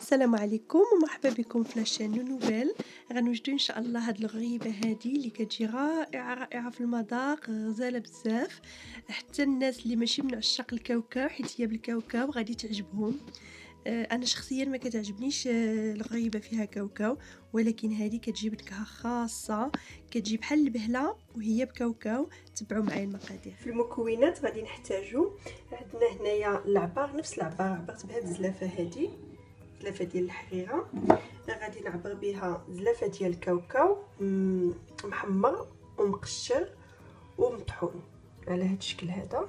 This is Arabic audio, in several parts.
السلام عليكم ومرحبا بكم في لاشين نونوفيل. غنوجدو ان شاء الله هاد الغريبه هادي اللي كتجي رائعه في المذاق، غزاله بزاف. حتى الناس اللي ماشي من عشاق الكاوكاو حيت هي بالكاوكاو غادي تعجبهم. انا شخصيا ما كتعجبنيش الغريبه فيها كاوكاو، ولكن هذه كتجي بنكهه خاصه، كتجي بحال البهله وهي بكاوكاو. تبعوا معايا المقادير. في المكونات غادي نحتاجو، عندنا هنايا العبار، نفس العبار عبرت بهاد الزلافه هذه، زلافه ديال الحريره. غادي نعبر بها زلافه ديال الكاوكاو محمر ومقشر ومطحون على هاد الشكل هذا،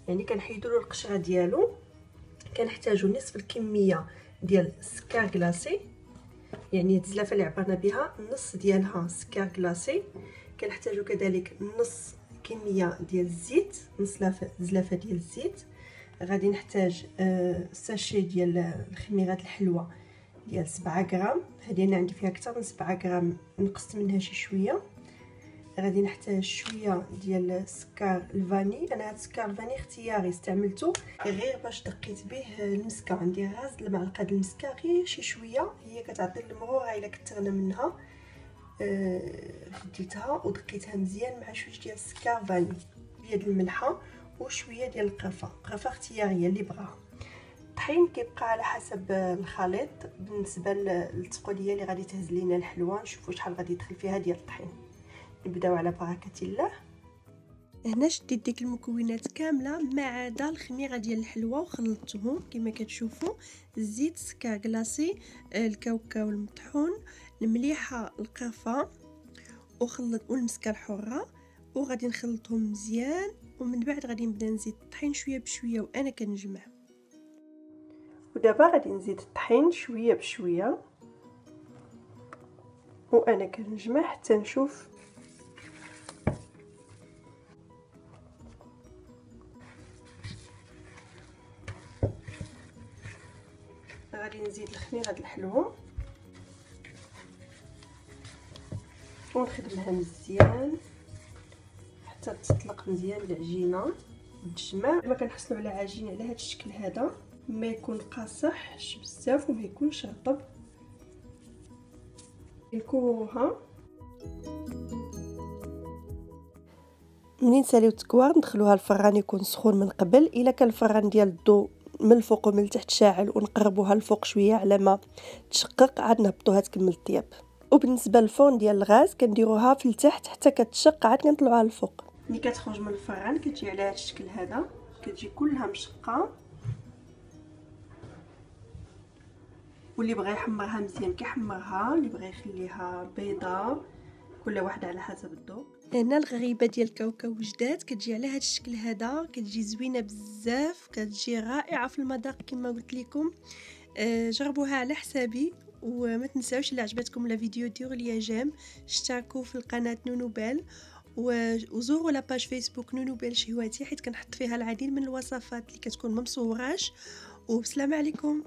يعني كنحيدوا له القشره ديالو. كنحتاجو نصف الكميه ديال السكر كلاصي، يعني هاد الزلافه اللي عبرنا بها النص ديالها سكر كلاصي. كنحتاجو كذلك نص كميه ديال الزيت، نص زلافه ديال الزيت. غادي نحتاج ساشي ديال الخميرات الحلوه ديال 7 غرام، هذه انا عندي فيها اكثر من 7 غرام، نقصت منها شي شويه. غادي نحتاج شويه ديال السكر الفاني، انا هاد السكر الفاني اختياري، استعملته غير باش دقيت به المسكه، عندي غاز المعلقه د المسكه غير شي شويه، هي كتعطي المروره الا كثرنا منها. فديتها ودقيتها مزيان مع شويه ديال السكر فاني، ديال الملحه وشويه ديال القرفه اختياريه اللي بغاها. الطحين كيبقى على حسب الخليط. بالنسبه للتقوليه اللي غادي تهز لينا الحلوه، نشوفوا شحال غادي يدخل فيها ديال الطحين. نبداو على بركه الله. هنا شديت ديك المكونات كامله ما عدا الخميره ديال الحلوه وخلطتهم كما كتشوفوا، الزيت، السكر كلاصي، الكاوكاو المطحون، المليحه، القرفه والمسكه الحره، وغادي نخلطهم مزيان. ومن بعد غادي نبدا نزيد الطحين شويه بشويه وانا كنجمع. ودابا غادي نزيد الطحين شويه بشويه وانا كنجمع حتى نشوف غادي نزيد الخميره د الحلوه ونخدمها مزيان حتى تطلق مزيان العجينه وتجمع. كما كنحصلوا على عجينه على هذا الشكل هذا، ما يكون قاصحش بزاف وما يكونش رطب. نكوروها منين ساليو تكوار ندخلوها الفران يكون سخون من قبل. الا كان الفران ديال الضو من الفوق ومن التحت شاعل ونقربوها الفوق شويه على ما تشقق، عاد نهبطوها تكمل الطياب. وبالنسبه للفون ديال الغاز كنديروها في التحت حتى كتشق، عاد كنطلعوها الفوق. ملي كتخرج من الفران كتجي على هذا الشكل هذا، كتجي كلها مشقه، واللي بغى يحمرها مزيان كيحمرها، اللي بغى يخليها بيضاء، كل واحد على حسب الذوق. هنا الغريبه ديال الكاوكاو وجدات كتجي على هذا الشكل هذا، كتجي زوينه بزاف، كتجي رائعه في المذاق كما قلت لكم. جربوها على حسابي، وما تنساوش الا عجبتكم الفيديو ديروا لي جيم، اشتركوا في القناه نونوبيل، وزوروا لاباج فيسبوك نونوبيل شهواتي حيت كنحط فيها العديد من الوصفات اللي كتكون ممصوراش. وبسلام عليكم.